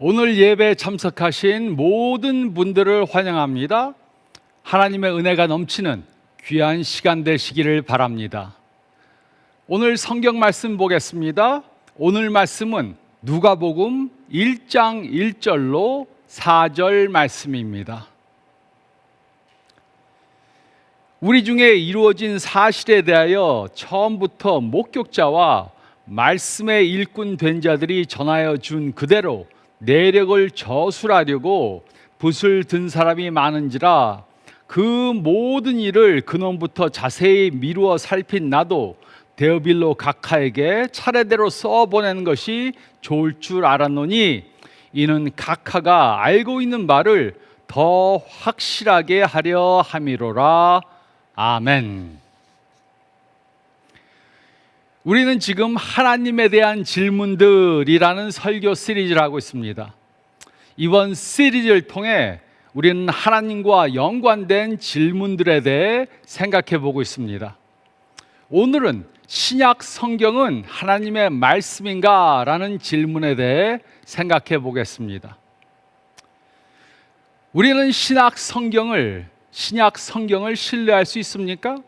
오늘 예배에 참석하신 모든 분들을 환영합니다. 하나님의 은혜가 넘치는 귀한 시간 되시기를 바랍니다. 오늘 성경 말씀 보겠습니다. 오늘 말씀은 누가복음 1장 1절로 4절 말씀입니다. 우리 중에 이루어진 사실에 대하여 처음부터 목격자와 말씀의 일꾼 된 자들이 전하여 준 그대로 내력을 저술하려고 붓을 든 사람이 많은지라 그 모든 일을 근원부터 자세히 미루어 살핀 나도 데오빌로 각하에게 차례대로 써보내는 것이 좋을 줄 알았노니 이는 각하가 알고 있는 바를 더 확실하게 하려 함이로라. 아멘. 우리는 지금 하나님에 대한 질문들이라는 설교 시리즈를 하고 있습니다. 이번 시리즈를 통해 우리는 하나님과 연관된 질문들에 대해 생각해 보고 있습니다. 오늘은 신약 성경은 하나님의 말씀인가? 라는 질문에 대해 생각해 보겠습니다. 우리는 신약 성경을 신뢰할 수 있습니까?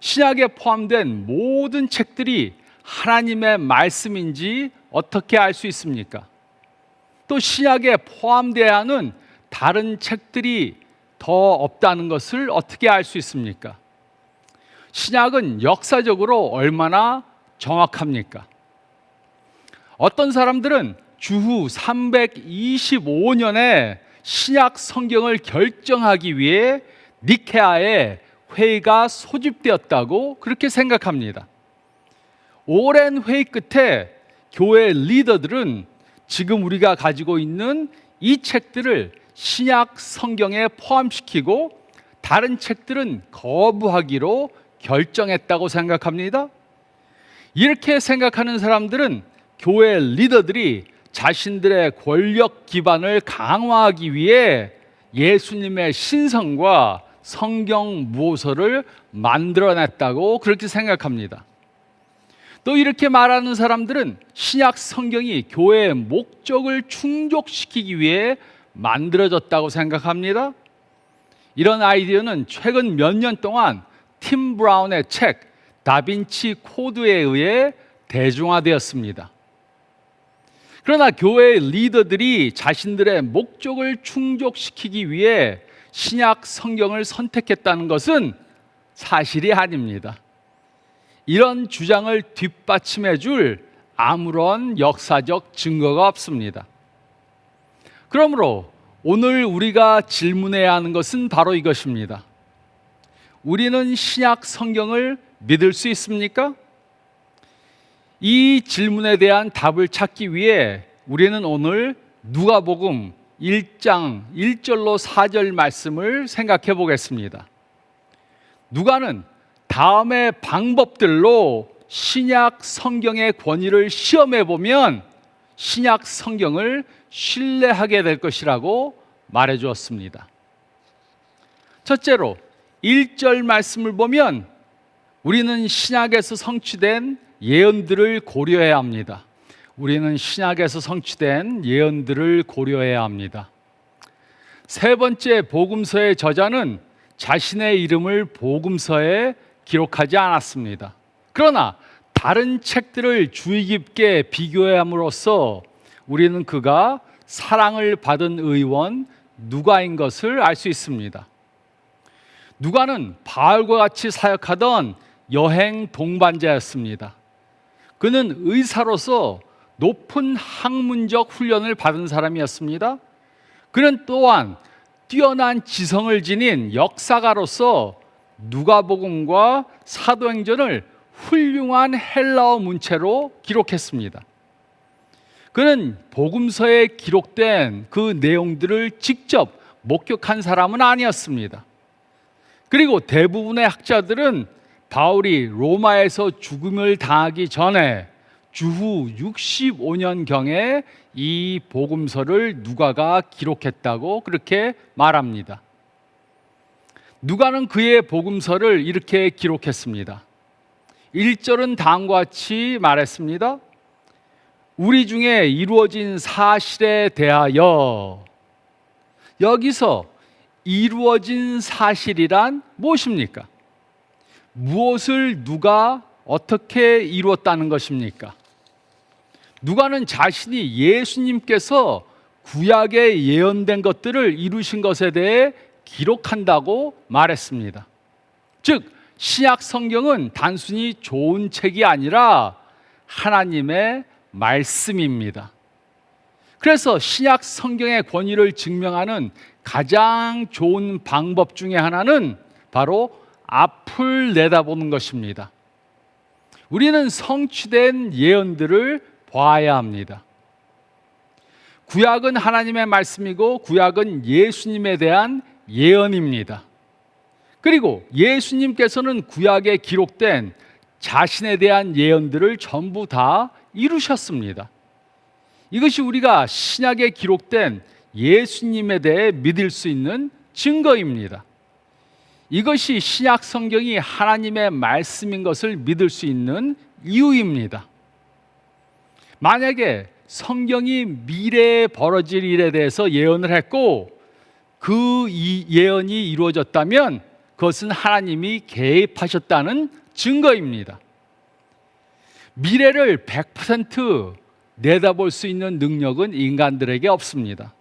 신약에 포함된 모든 책들이 하나님의 말씀인지 어떻게 알 수 있습니까? 또 신약에 포함되어야 하는 다른 책들이 더 없다는 것을 어떻게 알 수 있습니까? 신약은 역사적으로 얼마나 정확합니까? 어떤 사람들은 주후 325년에 신약 성경을 결정하기 위해 니케아에 회의가 소집되었다고 그렇게 생각합니다. 오랜 회의 끝에 교회 리더들은 지금 우리가 가지고 있는 이 책들을 신약 성경에 포함시키고 다른 책들은 거부하기로 결정했다고 생각합니다. 이렇게 생각하는 사람들은 교회 리더들이 자신들의 권력 기반을 강화하기 위해 예수님의 신성과 성경 무호서를 만들어냈다고 그렇게 생각합니다. 또 이렇게 말하는 사람들은 신약 성경이 교회의 목적을 충족시키기 위해 만들어졌다고 생각합니다. 이런 아이디어는 최근 몇 년 동안 팀 브라운의 책 다빈치 코드에 의해 대중화되었습니다. 그러나 교회 리더들이 자신들의 목적을 충족시키기 위해 신약 성경을 선택했다는 것은 사실이 아닙니다. 이런 주장을 뒷받침해 줄 아무런 역사적 증거가 없습니다. 그러므로 오늘 우리가 질문해야 하는 것은 바로 이것입니다. 우리는 신약 성경을 믿을 수 있습니까? 이 질문에 대한 답을 찾기 위해 우리는 오늘 누가복음 1장 1절로 4절 말씀을 생각해 보겠습니다. 누가는 다음의 방법들로 신약 성경의 권위를 시험해 보면 신약 성경을 신뢰하게 될 것이라고 말해 주었습니다. 첫째로 1절 말씀을 보면 우리는 신약에서 성취된 예언들을 고려해야 합니다. 우리는 신약에서 성취된 예언들을 고려해야 합니다. 세 번째 복음서의 저자는 자신의 이름을 복음서에 기록하지 않았습니다. 그러나 다른 책들을 주의 깊게 비교함으로써 우리는 그가 사랑을 받은 의원 누가인 것을 알 수 있습니다. 누가는 바울과 같이 사역하던 여행 동반자였습니다. 그는 의사로서 높은 학문적 훈련을 받은 사람이었습니다. 그는 또한 뛰어난 지성을 지닌 역사가로서 누가복음과 사도행전을 훌륭한 헬라어 문체로 기록했습니다. 그는 복음서에 기록된 그 내용들을 직접 목격한 사람은 아니었습니다. 그리고 대부분의 학자들은 바울이 로마에서 죽음을 당하기 전에 주후 65년경에 이 복음서를 누가가 기록했다고 그렇게 말합니다. 누가는 그의 복음서를 이렇게 기록했습니다. 1절은 다음과 같이 말했습니다. 우리 중에 이루어진 사실에 대하여, 여기서 이루어진 사실이란 무엇입니까? 무엇을 누가 어떻게 이루었다는 것입니까? 누가는 자신이 예수님께서 구약에 예언된 것들을 이루신 것에 대해 기록한다고 말했습니다. 즉, 신약 성경은 단순히 좋은 책이 아니라 하나님의 말씀입니다. 그래서 신약 성경의 권위를 증명하는 가장 좋은 방법 중에 하나는 바로 앞을 내다보는 것입니다. 우리는 성취된 예언들을 봐야 합니다. 구약은 하나님의 말씀이고 구약은 예수님에 대한 예언입니다. 그리고 예수님께서는 구약에 기록된 자신에 대한 예언들을 전부 다 이루셨습니다. 이것이 우리가 신약에 기록된 예수님에 대해 믿을 수 있는 증거입니다. 이것이 신약 성경이 하나님의 말씀인 것을 믿을 수 있는 이유입니다. 만약에 성경이 미래에 벌어질 일에 대해서 예언을 했고 그 예언이 이루어졌다면 그것은 하나님이 개입하셨다는 증거입니다. 미래를 100% 내다볼 수 있는 능력은 인간들에게 없습니다.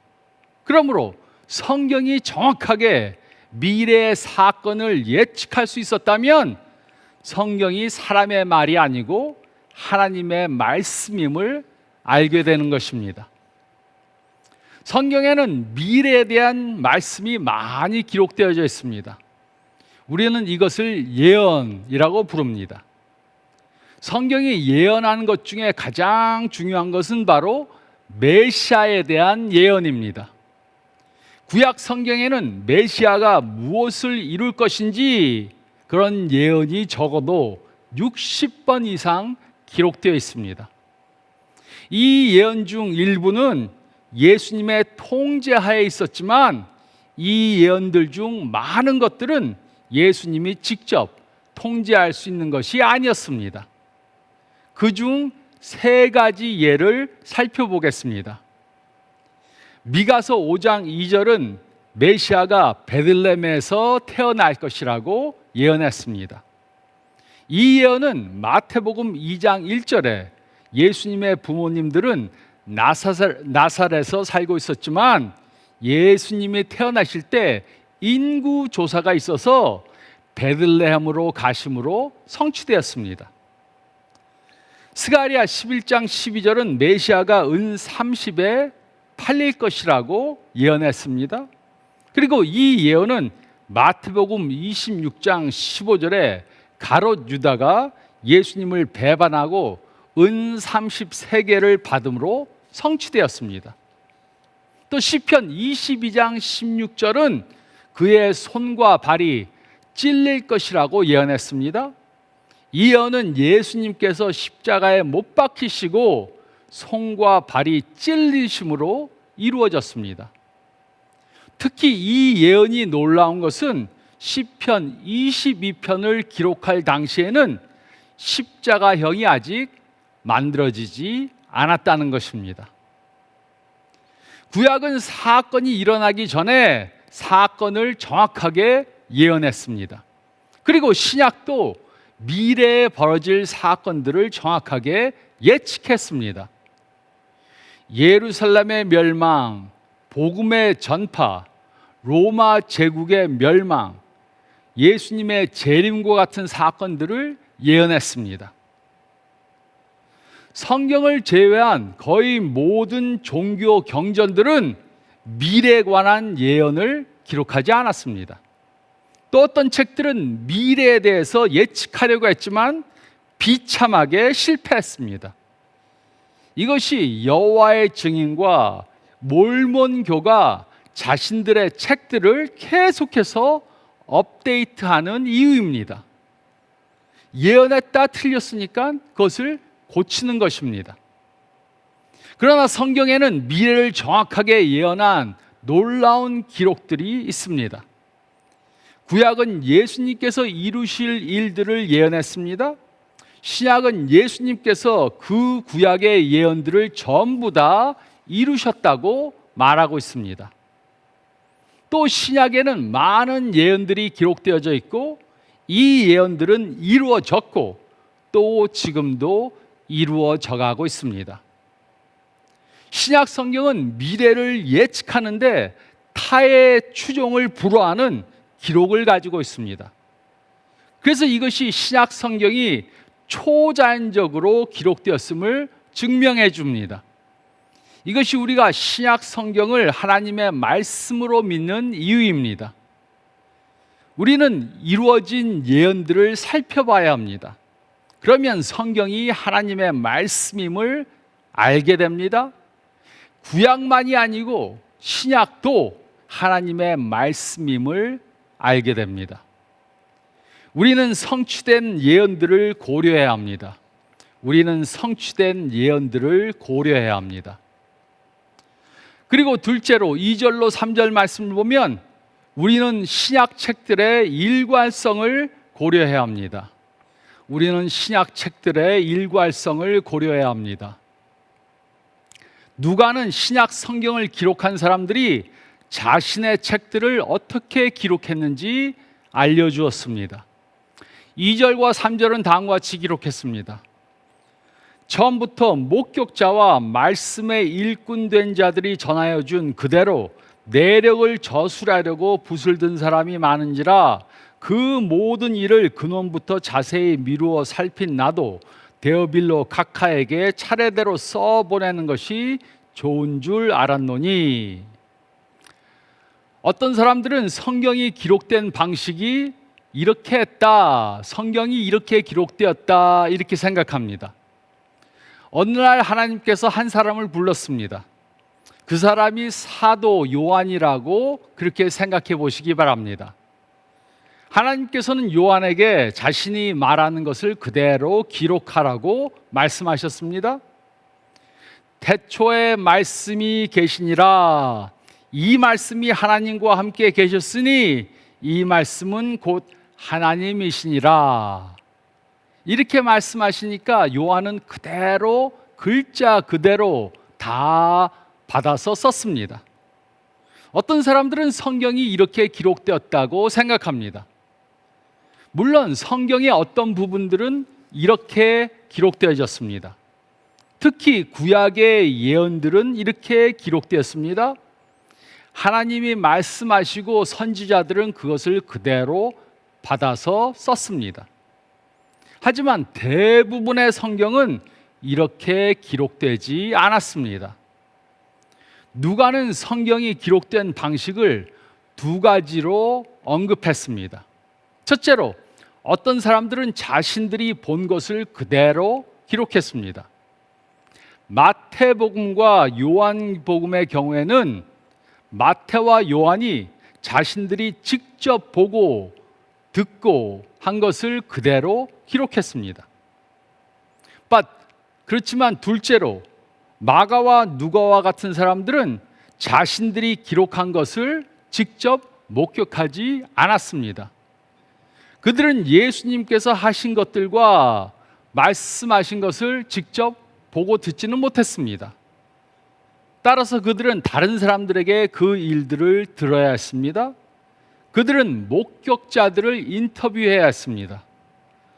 그러므로 성경이 정확하게 미래의 사건을 예측할 수 있었다면 성경이 사람의 말이 아니고 하나님의 말씀임을 알게 되는 것입니다. 성경에는 미래에 대한 말씀이 많이 기록되어져 있습니다. 우리는 이것을 예언이라고 부릅니다. 성경이 예언하는 것 중에 가장 중요한 것은 바로 메시아에 대한 예언입니다. 구약 성경에는 메시아가 무엇을 이룰 것인지 그런 예언이 적어도 60번 이상 기록되어 있습니다. 이 예언 중 일부는 예수님의 통제하에 있었지만 이 예언들 중 많은 것들은 예수님이 직접 통제할 수 있는 것이 아니었습니다. 그중 세 가지 예를 살펴보겠습니다. 미가서 5장 2절은 메시아가 베들레헴에서 태어날 것이라고 예언했습니다. 이 예언은 마태복음 2장 1절에 예수님의 부모님들은 나사렛에서 살고 있었지만 예수님이 태어나실 때 인구 조사가 있어서 베들레헴으로 가심으로 성취되었습니다. 스가랴 11장 12절은 메시아가 은 30에 팔릴 것이라고 예언했습니다. 그리고 이 예언은 마태복음 26장 15절에 가롯 유다가 예수님을 배반하고 은 33개를 받음으로 성취되었습니다. 또 시편 22장 16절은 그의 손과 발이 찔릴 것이라고 예언했습니다. 이 예언은 예수님께서 십자가에 못 박히시고 손과 발이 찔리심으로 이루어졌습니다. 특히 이 예언이 놀라운 것은 시편 22편을 기록할 당시에는 십자가형이 아직 만들어지지 않았다는 것입니다. 구약은 사건이 일어나기 전에 사건을 정확하게 예언했습니다. 그리고 신약도 미래에 벌어질 사건들을 정확하게 예측했습니다. 예루살렘의 멸망, 복음의 전파, 로마 제국의 멸망, 예수님의 재림과 같은 사건들을 예언했습니다. 성경을 제외한 거의 모든 종교 경전들은 미래에 관한 예언을 기록하지 않았습니다. 또 어떤 책들은 미래에 대해서 예측하려고 했지만 비참하게 실패했습니다. 이것이 여호와의 증인과 몰몬교가 자신들의 책들을 계속해서 업데이트하는 이유입니다. 예언했다 틀렸으니까 그것을 고치는 것입니다. 그러나 성경에는 미래를 정확하게 예언한 놀라운 기록들이 있습니다. 구약은 예수님께서 이루실 일들을 예언했습니다. 신약은 예수님께서 그 구약의 예언들을 전부 다 이루셨다고 말하고 있습니다. 또 신약에는 많은 예언들이 기록되어져 있고 이 예언들은 이루어졌고 또 지금도 이루어져 가고 있습니다. 신약 성경은 미래를 예측하는데 타의 추종을 불허하는 기록을 가지고 있습니다. 그래서 이것이 신약 성경이 초자연적으로 기록되었음을 증명해 줍니다. 이것이 우리가 신약 성경을 하나님의 말씀으로 믿는 이유입니다. 우리는 이루어진 예언들을 살펴봐야 합니다. 그러면 성경이 하나님의 말씀임을 알게 됩니다. 구약만이 아니고 신약도 하나님의 말씀임을 알게 됩니다. 우리는 성취된 예언들을 고려해야 합니다. 우리는 성취된 예언들을 고려해야 합니다. 그리고 둘째로 2절로 3절 말씀을 보면 우리는 신약 책들의 일관성을 고려해야 합니다. 우리는 신약 책들의 일관성을 고려해야 합니다. 누가는 신약 성경을 기록한 사람들이 자신의 책들을 어떻게 기록했는지 알려주었습니다. 2절과 3절은 다음과 같이 기록했습니다. 처음부터 목격자와 말씀의 일꾼된 자들이 전하여 준 그대로 내력을 저술하려고 붓을 든 사람이 많은지라 그 모든 일을 근원부터 자세히 미루어 살핀 나도 데오빌로 각하에게 차례대로 써보내는 것이 좋은 줄 알았노니. 어떤 사람들은 성경이 기록된 방식이 이렇게 했다, 성경이 이렇게 기록되었다 이렇게 생각합니다. 어느 날 하나님께서 한 사람을 불렀습니다. 그 사람이 사도 요한이라고 그렇게 생각해 보시기 바랍니다. 하나님께서는 요한에게 자신이 말하는 것을 그대로 기록하라고 말씀하셨습니다. 태초에 말씀이 계시니라. 이 말씀이 하나님과 함께 계셨으니 이 말씀은 곧 하나님이시니라. 이렇게 말씀하시니까 요한은 그대로 글자 그대로 다 받아서 썼습니다. 어떤 사람들은 성경이 이렇게 기록되었다고 생각합니다. 물론 성경의 어떤 부분들은 이렇게 기록되어졌습니다. 특히 구약의 예언들은 이렇게 기록되었습니다. 하나님이 말씀하시고 선지자들은 그것을 그대로 받아서 썼습니다. 하지만 대부분의 성경은 이렇게 기록되지 않았습니다. 누가는 성경이 기록된 방식을 두 가지로 언급했습니다. 첫째로 어떤 사람들은 자신들이 본 것을 그대로 기록했습니다. 마태복음과 요한복음의 경우에는 마태와 요한이 자신들이 직접 보고 듣고 한 것을 그대로 기록했습니다. 그렇지만 둘째로 마가와 누가와 같은 사람들은 자신들이 기록한 것을 직접 목격하지 않았습니다. 그들은 예수님께서 하신 것들과 말씀하신 것을 직접 보고 듣지는 못했습니다. 따라서 그들은 다른 사람들에게 그 일들을 들어야 했습니다. 그들은 목격자들을 인터뷰해야 했습니다.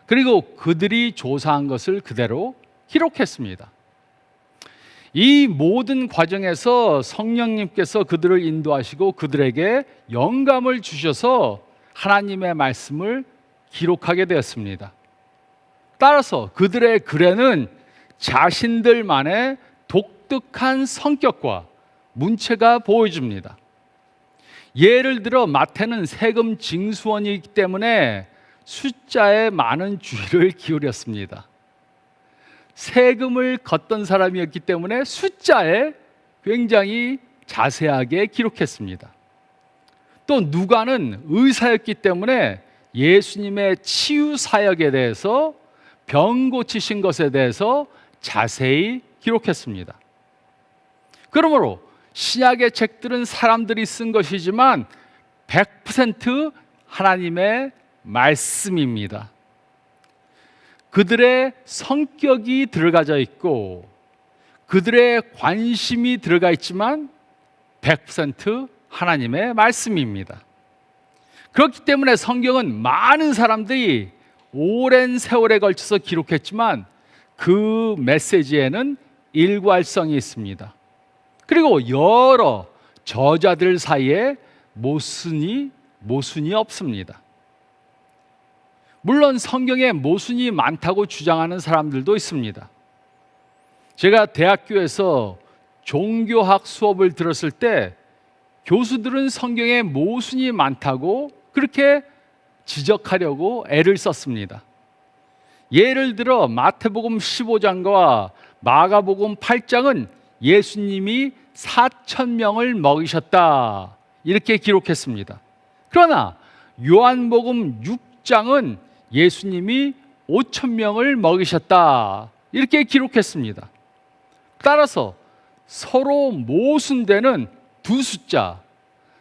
그리고 그들이 조사한 것을 그대로 기록했습니다. 이 모든 과정에서 성령님께서 그들을 인도하시고 그들에게 영감을 주셔서 하나님의 말씀을 기록하게 되었습니다. 따라서 그들의 글에는 자신들만의 독특한 성격과 문체가 보여집니다. 예를 들어 마태는 세금 징수원이기 때문에 숫자에 많은 주의를 기울였습니다. 세금을 걷던 사람이었기 때문에 숫자에 굉장히 자세하게 기록했습니다. 또 누가는 의사였기 때문에 예수님의 치유 사역에 대해서 병 고치신 것에 대해서 자세히 기록했습니다. 그러므로 신약의 책들은 사람들이 쓴 것이지만 100% 하나님의 말씀입니다. 그들의 성격이 들어가져 있고 그들의 관심이 들어가 있지만 100% 하나님의 말씀입니다. 그렇기 때문에 성경은 많은 사람들이 오랜 세월에 걸쳐서 기록했지만 그 메시지에는 일관성이 있습니다. 그리고 여러 저자들 사이에 모순이 없습니다. 물론 성경에 모순이 많다고 주장하는 사람들도 있습니다. 제가 대학교에서 종교학 수업을 들었을 때 교수들은 성경에 모순이 많다고 그렇게 지적하려고 애를 썼습니다. 예를 들어 마태복음 15장과 마가복음 8장은 예수님이 4,000명을 먹이셨다 이렇게 기록했습니다. 그러나 요한복음 6장은 예수님이 5,000명을 먹이셨다 이렇게 기록했습니다. 따라서 서로 모순되는 두 숫자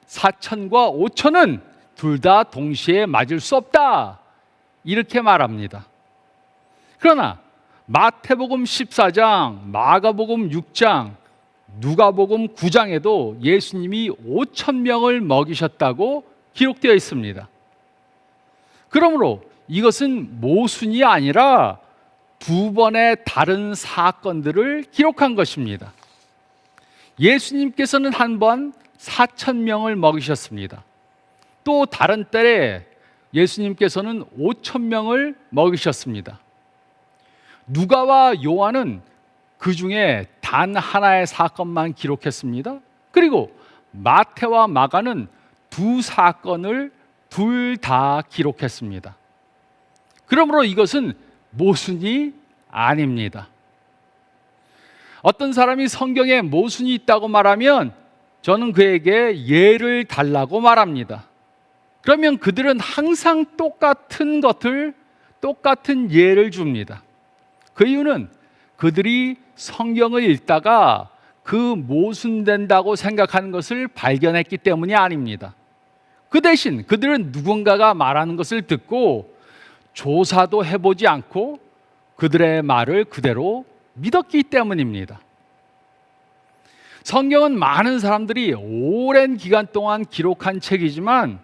4,000과 5,000은 둘 다 동시에 맞을 수 없다 이렇게 말합니다. 그러나 마태복음 14장, 마가복음 6장, 누가복음 9장에도 예수님이 5,000명을 먹이셨다고 기록되어 있습니다. 그러므로 이것은 모순이 아니라 두 번의 다른 사건들을 기록한 것입니다. 예수님께서는 한 번 4,000명을 먹이셨습니다. 또 다른 때에 예수님께서는 5,000명을 먹이셨습니다. 누가와 요한은 그 중에 단 하나의 사건만 기록했습니다. 그리고 마태와 마가는 두 사건을 둘 다 기록했습니다. 그러므로 이것은 모순이 아닙니다. 어떤 사람이 성경에 모순이 있다고 말하면 저는 그에게 예를 달라고 말합니다. 그러면 그들은 항상 똑같은 예를 줍니다. 그 이유는 그들이 성경을 읽다가 그 모순된다고 생각하는 것을 발견했기 때문이 아닙니다. 그 대신 그들은 누군가가 말하는 것을 듣고 조사도 해보지 않고 그들의 말을 그대로 믿었기 때문입니다. 성경은 많은 사람들이 오랜 기간 동안 기록한 책이지만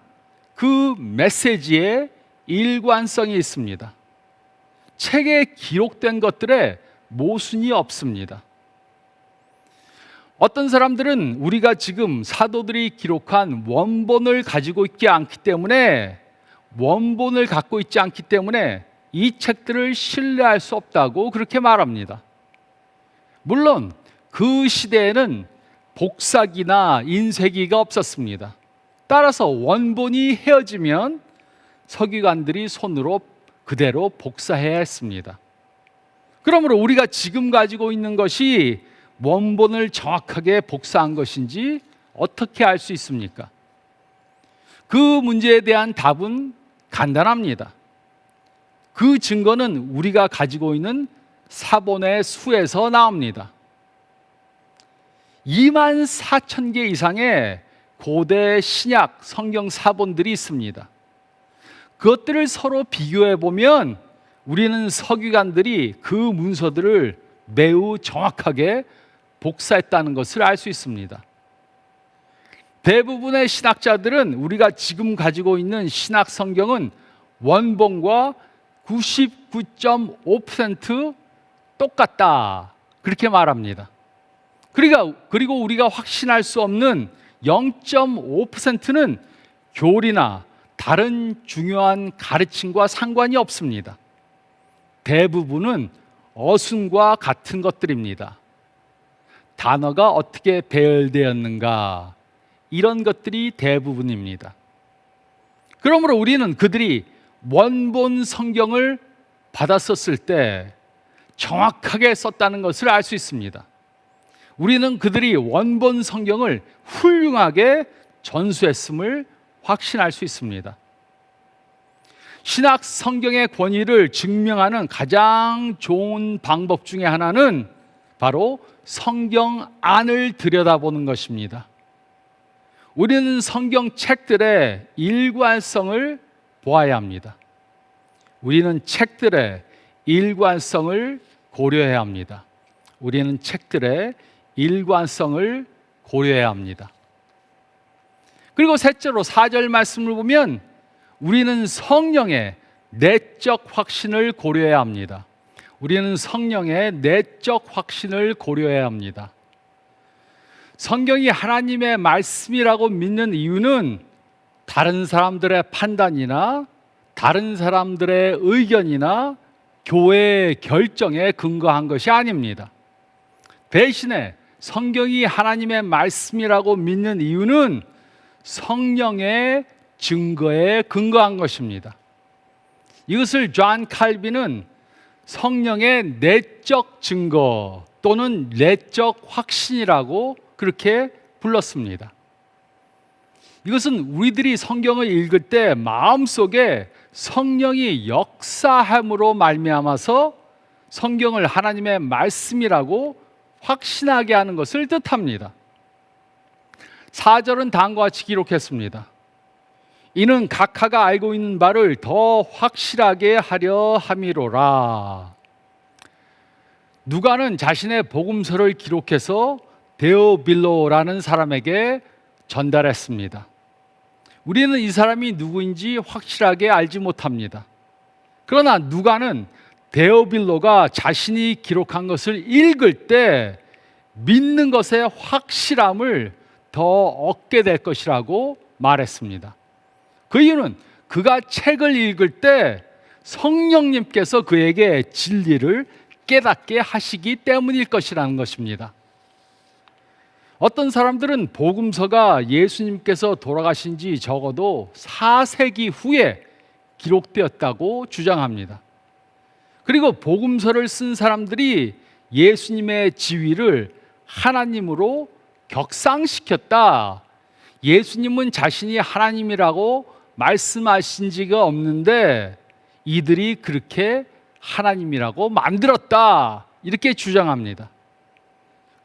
그 메시지에 일관성이 있습니다. 책에 기록된 것들에 모순이 없습니다. 어떤 사람들은 우리가 지금 사도들이 기록한 원본을 갖고 있지 않기 때문에 이 책들을 신뢰할 수 없다고 그렇게 말합니다. 물론 그 시대에는 복사기나 인쇄기가 없었습니다. 따라서 원본이 헤어지면 서기관들이 손으로 그대로 복사해야 했습니다. 그러므로 우리가 지금 가지고 있는 것이 원본을 정확하게 복사한 것인지 어떻게 알 수 있습니까? 그 문제에 대한 답은 간단합니다. 그 증거는 우리가 가지고 있는 사본의 수에서 나옵니다. 24,000개 이상의 고대 신약 성경 사본들이 있습니다. 그것들을 서로 비교해 보면 우리는 서기관들이 그 문서들을 매우 정확하게 복사했다는 것을 알 수 있습니다. 대부분의 신학자들은 우리가 지금 가지고 있는 신약 성경은 원본과 99.5% 똑같다 그렇게 말합니다. 그리고 우리가 확신할 수 없는 0.5%는 교리나 다른 중요한 가르침과 상관이 없습니다. 대부분은 어순과 같은 것들입니다. 단어가 어떻게 배열되었는가 이런 것들이 대부분입니다. 그러므로 우리는 그들이 원본 성경을 받았었을 때 정확하게 썼다는 것을 알 수 있습니다. 우리는 그들이 원본 성경을 훌륭하게 전수했음을 확신할 수 있습니다. 신약 성경의 권위를 증명하는 가장 좋은 방법 중에 하나는 바로 성경 안을 들여다보는 것입니다. 우리는 성경 책들의 일관성을 보아야 합니다. 우리는 책들의 일관성을 고려해야 합니다. 우리는 책들의 일관성을 고려해야 합니다. 그리고 셋째로 4절 말씀을 보면 우리는 성령의 내적 확신을 고려해야 합니다. 우리는 성령의 내적 확신을 고려해야 합니다. 성경이 하나님의 말씀이라고 믿는 이유는 다른 사람들의 판단이나 다른 사람들의 의견이나 교회의 결정에 근거한 것이 아닙니다. 대신에 성경이 하나님의 말씀이라고 믿는 이유는 성령의 증거에 근거한 것입니다. 이것을 존 칼빈은 성령의 내적 증거 또는 내적 확신이라고 그렇게 불렀습니다. 이것은 우리들이 성경을 읽을 때 마음속에 성령이 역사함으로 말미암아서 성경을 하나님의 말씀이라고 확신하게 하는 것을 뜻합니다. 4절은 다음과 같이 기록했습니다. 이는 각하가 알고 있는 바를 더 확실하게 하려 함이로라. 누가는 자신의 복음서를 기록해서 데오빌로라는 사람에게 전달했습니다. 우리는 이 사람이 누구인지 확실하게 알지 못합니다. 그러나 누가는 데오빌로가 자신이 기록한 것을 읽을 때 믿는 것의 확실함을 더 얻게 될 것이라고 말했습니다. 그 이유는 그가 책을 읽을 때 성령님께서 그에게 진리를 깨닫게 하시기 때문일 것이라는 것입니다. 어떤 사람들은 복음서가 예수님께서 돌아가신 지 적어도 4세기 후에 기록되었다고 주장합니다. 그리고 복음서를 쓴 사람들이 예수님의 지위를 하나님으로 격상시켰다. 예수님은 자신이 하나님이라고 말씀하신 지가 없는데 이들이 그렇게 하나님이라고 만들었다. 이렇게 주장합니다.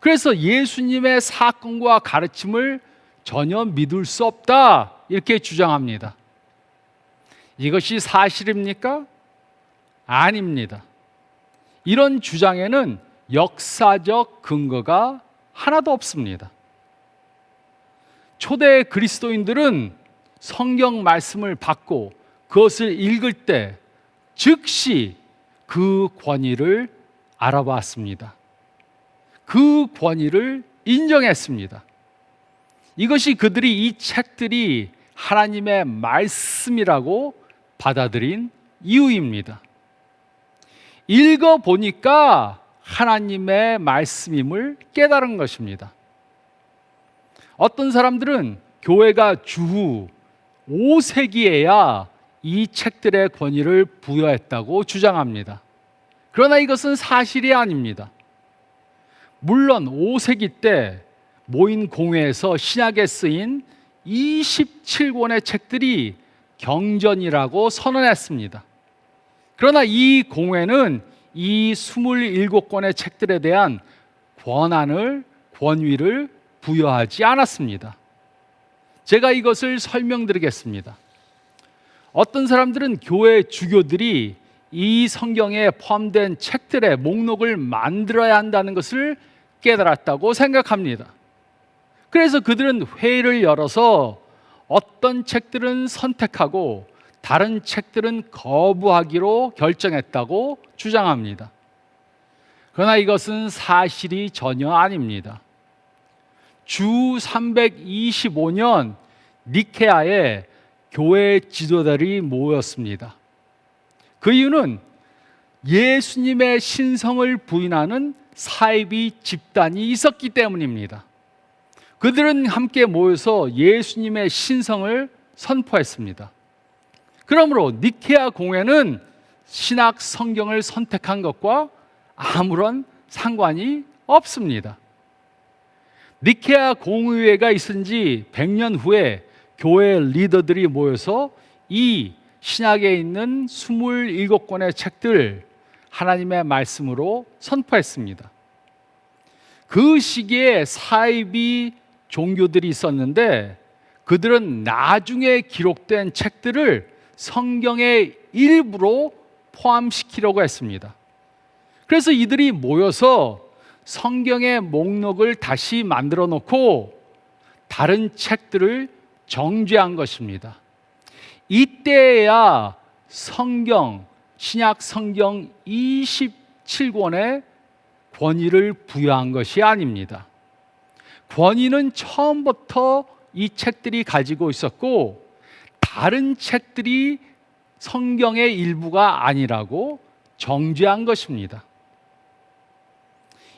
그래서 예수님의 사건과 가르침을 전혀 믿을 수 없다. 이렇게 주장합니다. 이것이 사실입니까? 아닙니다. 이런 주장에는 역사적 근거가 하나도 없습니다. 초대 그리스도인들은 성경 말씀을 받고 그것을 읽을 때 즉시 그 권위를 알아봤습니다. 그 권위를 인정했습니다. 이것이 그들이 이 책들이 하나님의 말씀이라고 받아들인 이유입니다. 읽어보니까 하나님의 말씀임을 깨달은 것입니다. 어떤 사람들은 교회가 주후 5세기에야 이 책들의 권위를 부여했다고 주장합니다. 그러나 이것은 사실이 아닙니다. 물론 5세기 때 모인 공회에서 신약에 쓰인 27권의 책들이 경전이라고 선언했습니다. 그러나 이 공회는 이 27권의 책들에 대한 권위를 부여하지 않았습니다. 제가 이것을 설명드리겠습니다. 어떤 사람들은 교회 주교들이 이 성경에 포함된 책들의 목록을 만들어야 한다는 것을 깨달았다고 생각합니다. 그래서 그들은 회의를 열어서 어떤 책들은 선택하고 다른 책들은 거부하기로 결정했다고 주장합니다. 그러나 이것은 사실이 전혀 아닙니다. 주 325년 니케아에 교회 지도자들이 모였습니다. 그 이유는 예수님의 신성을 부인하는 사이비 집단이 있었기 때문입니다. 그들은 함께 모여서 예수님의 신성을 선포했습니다. 그러므로 니케아 공회는 신약 성경을 선택한 것과 아무런 상관이 없습니다. 니케아 공의회가 있은 지 100년 후에 교회 리더들이 모여서 이 신약에 있는 27권의 책들 하나님의 말씀으로 선포했습니다. 그 시기에 사이비 종교들이 있었는데 그들은 나중에 기록된 책들을 성경의 일부로 포함시키려고 했습니다. 그래서 이들이 모여서 성경의 목록을 다시 만들어 놓고 다른 책들을 정죄한 것입니다. 이때야 신약 성경 27권의 권위를 부여한 것이 아닙니다. 권위는 처음부터 이 책들이 가지고 있었고 다른 책들이 성경의 일부가 아니라고 정죄한 것입니다.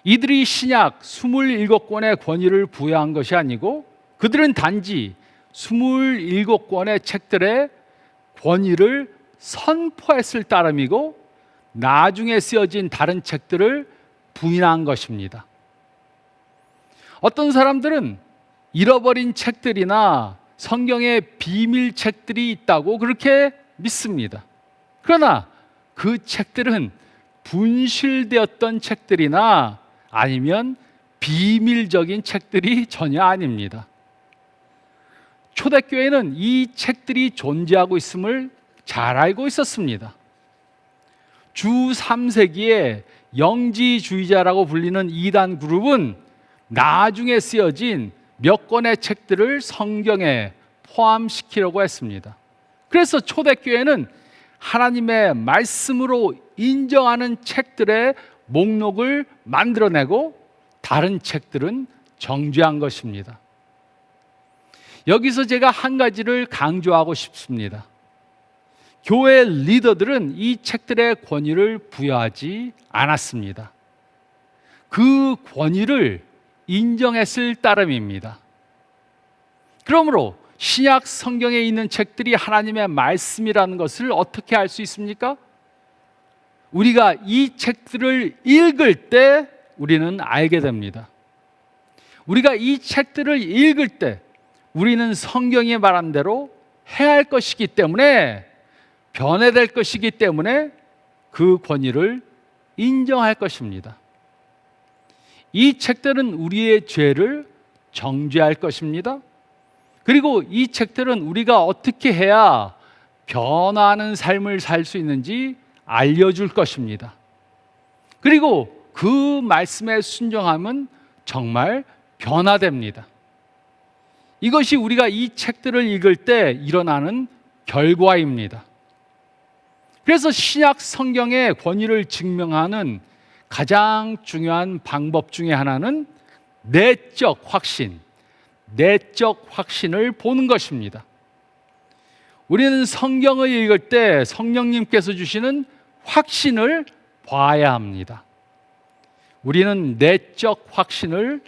이들이 신약 27권의 권위를 부여한 것이 아니고 그들은 단지 27권의 책들의 권위를 선포했을 따름이고 나중에 쓰여진 다른 책들을 부인한 것입니다. 어떤 사람들은 잃어버린 책들이나 성경의 비밀책들이 있다고 그렇게 믿습니다. 그러나 그 책들은 분실되었던 책들이나 아니면 비밀적인 책들이 전혀 아닙니다. 초대교회는 이 책들이 존재하고 있음을 잘 알고 있었습니다. 주 3세기에 영지주의자라고 불리는 이단 그룹은 나중에 쓰여진 몇 권의 책들을 성경에 포함시키려고 했습니다. 그래서 초대교회는 하나님의 말씀으로 인정하는 책들의 목록을 만들어내고 다른 책들은 정죄한 것입니다. 여기서 제가 한 가지를 강조하고 싶습니다. 교회 리더들은 이 책들의 권위를 부여하지 않았습니다. 그 권위를 인정했을 따름입니다. 그러므로 신약 성경에 있는 책들이 하나님의 말씀이라는 것을 어떻게 알 수 있습니까? 우리가 이 책들을 읽을 때 우리는 알게 됩니다. 우리가 이 책들을 읽을 때 우리는 성경이 말한 대로 해야 할 것이기 때문에 변해될 것이기 때문에 그 권위를 인정할 것입니다. 이 책들은 우리의 죄를 정죄할 것입니다. 그리고 이 책들은 우리가 어떻게 해야 변화하는 삶을 살 수 있는지 알려줄 것입니다. 그리고 그 말씀에 순종하면 정말 변화됩니다. 이것이 우리가 이 책들을 읽을 때 일어나는 결과입니다. 그래서 신약 성경의 권위를 증명하는 가장 중요한 방법 중에 하나는 내적 확신을 보는 것입니다. 우리는 성경을 읽을 때 성령님께서 주시는 확신을 봐야 합니다. 우리는 내적 확신을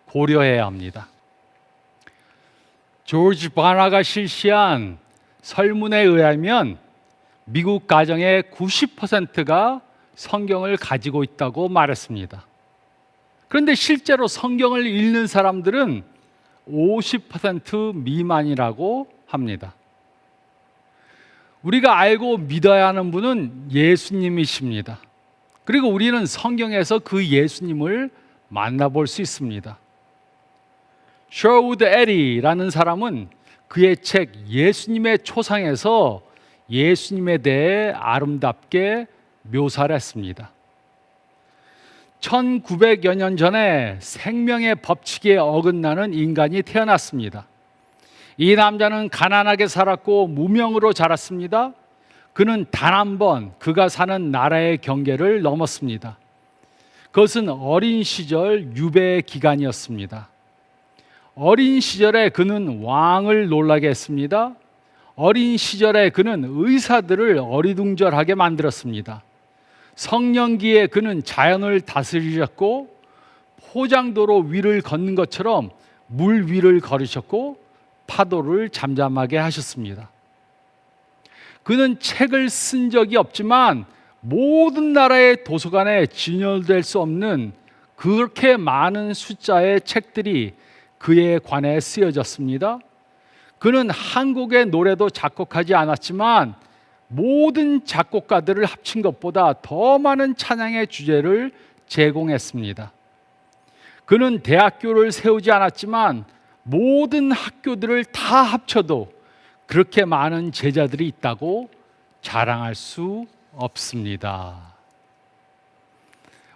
고려해야 합니다. 조지 바나가 실시한 설문에 의하면 미국 가정의 90%가 성경을 가지고 있다고 말했습니다. 그런데 실제로 성경을 읽는 사람들은 50% 미만이라고 합니다. 우리가 알고 믿어야 하는 분은 예수님이십니다. 그리고 우리는 성경에서 그 예수님을 만나볼 수 있습니다. 셔우드 에리라는 사람은 그의 책 예수님의 초상에서 예수님에 대해 아름답게 묘사를 했습니다. 1900여 년 전에 생명의 법칙에 어긋나는 인간이 태어났습니다. 이 남자는 가난하게 살았고 무명으로 자랐습니다. 그는 단 한 번 그가 사는 나라의 경계를 넘었습니다. 그것은 어린 시절 유배 기간이었습니다. 어린 시절에 그는 왕을 놀라게 했습니다. 어린 시절에 그는 의사들을 어리둥절하게 만들었습니다. 성년기에 그는 자연을 다스리셨고 포장도로 위를 걷는 것처럼 물 위를 걸으셨고 파도를 잠잠하게 하셨습니다. 그는 책을 쓴 적이 없지만 모든 나라의 도서관에 진열될 수 없는 그렇게 많은 숫자의 책들이 그에 관해 쓰여졌습니다. 그는 한국의 노래도 작곡하지 않았지만 모든 작곡가들을 합친 것보다 더 많은 찬양의 주제를 제공했습니다. 그는 대학교를 세우지 않았지만 모든 학교들을 다 합쳐도 그렇게 많은 제자들이 있다고 자랑할 수 없습니다.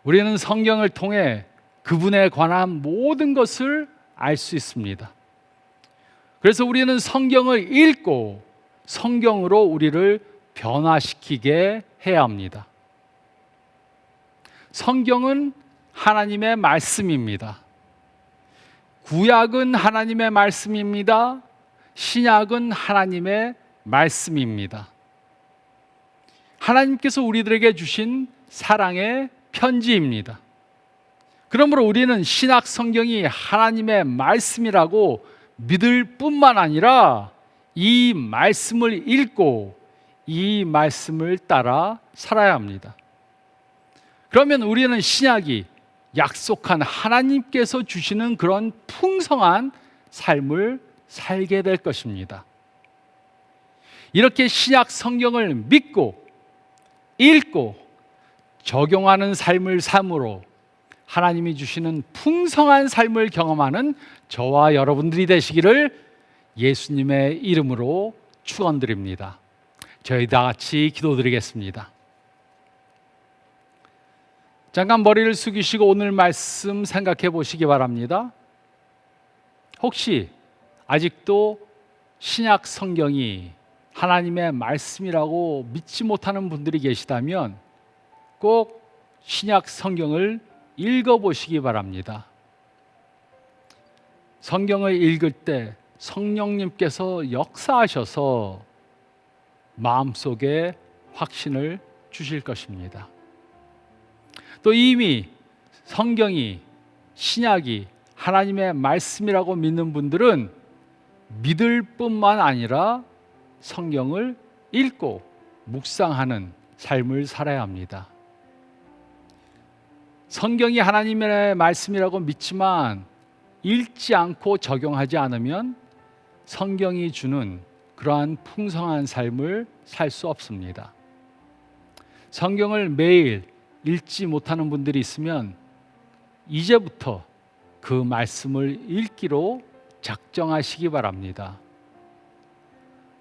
우리는 성경을 통해 그분에 관한 모든 것을 알 수 있습니다. 그래서 우리는 성경을 읽고 성경으로 우리를 변화시키게 해야 합니다. 성경은 하나님의 말씀입니다. 구약은 하나님의 말씀입니다. 신약은 하나님의 말씀입니다. 하나님께서 우리들에게 주신 사랑의 편지입니다. 그러므로 우리는 신약 성경이 하나님의 말씀이라고 믿을 뿐만 아니라 이 말씀을 읽고 이 말씀을 따라 살아야 합니다. 그러면 우리는 신약이 약속한 하나님께서 주시는 그런 풍성한 삶을 살게 될 것입니다. 이렇게 신약 성경을 믿고 읽고 적용하는 삶을 삶으로 하나님이 주시는 풍성한 삶을 경험하는 저와 여러분들이 되시기를 예수님의 이름으로 축원드립니다. 저희 다 같이 기도드리겠습니다. 잠깐 머리를 숙이시고 오늘 말씀 생각해 보시기 바랍니다. 혹시 아직도 신약 성경이 하나님의 말씀이라고 믿지 못하는 분들이 계시다면 꼭 신약 성경을 읽어보시기 바랍니다. 성경을 읽을 때 성령님께서 역사하셔서 마음속에 확신을 주실 것입니다. 또 이미 성경이 신약이 하나님의 말씀이라고 믿는 분들은 믿을 뿐만 아니라 성경을 읽고 묵상하는 삶을 살아야 합니다. 성경이 하나님의 말씀이라고 믿지만 읽지 않고 적용하지 않으면 성경이 주는 그러한 풍성한 삶을 살 수 없습니다. 성경을 매일 읽지 못하는 분들이 있으면 이제부터 그 말씀을 읽기로 작정하시기 바랍니다.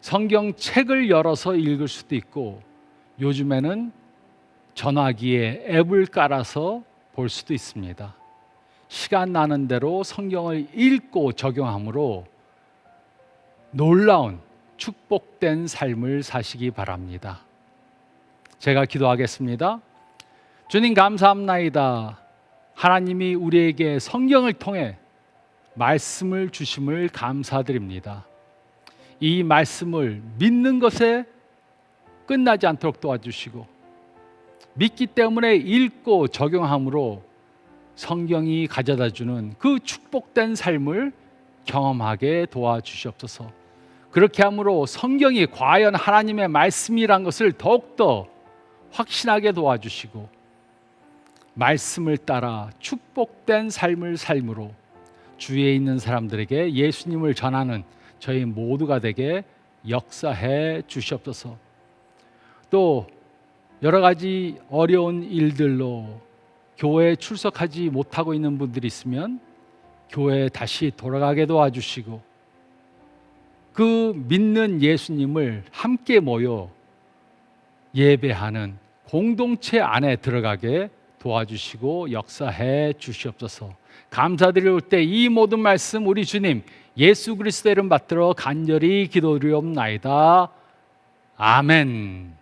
성경책을 열어서 읽을 수도 있고 요즘에는 전화기에 앱을 깔아서 볼 수도 있습니다. 시간 나는 대로 성경을 읽고 적용함으로 놀라운 축복된 삶을 사시기 바랍니다. 제가 기도하겠습니다. 주님 감사합나이다. 하나님이 우리에게 성경을 통해 말씀을 주심을 감사드립니다. 이 말씀을 믿는 것에 끝나지 않도록 도와주시고 믿기 때문에 읽고 적용함으로 성경이 가져다주는 그 축복된 삶을 경험하게 도와주시옵소서. 그렇게 함으로 성경이 과연 하나님의 말씀이란 것을 더욱더 확신하게 도와주시고 말씀을 따라 축복된 삶을 삶으로 주위에 있는 사람들에게 예수님을 전하는 저희 모두가 되게 역사해 주시옵소서. 또 여러 가지 어려운 일들로 교회에 출석하지 못하고 있는 분들이 있으면 교회에 다시 돌아가게 도와주시고 그 믿는 예수님을 함께 모여 예배하는 공동체 안에 들어가게 도와주시고 역사해 주시옵소서. 감사드릴 때 이 모든 말씀 우리 주님 예수 그리스도의 이름 받들어 간절히 기도드리옵나이다. 아멘.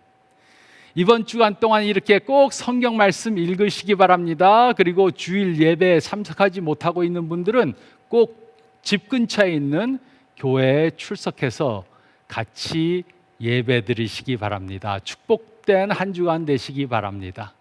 이번 주간 동안 이렇게 꼭 성경 말씀 읽으시기 바랍니다. 그리고 주일 예배에 참석하지 못하고 있는 분들은 꼭 집 근처에 있는 교회에 출석해서 같이 예배 드리시기 바랍니다. 축복된 한 주간 되시기 바랍니다.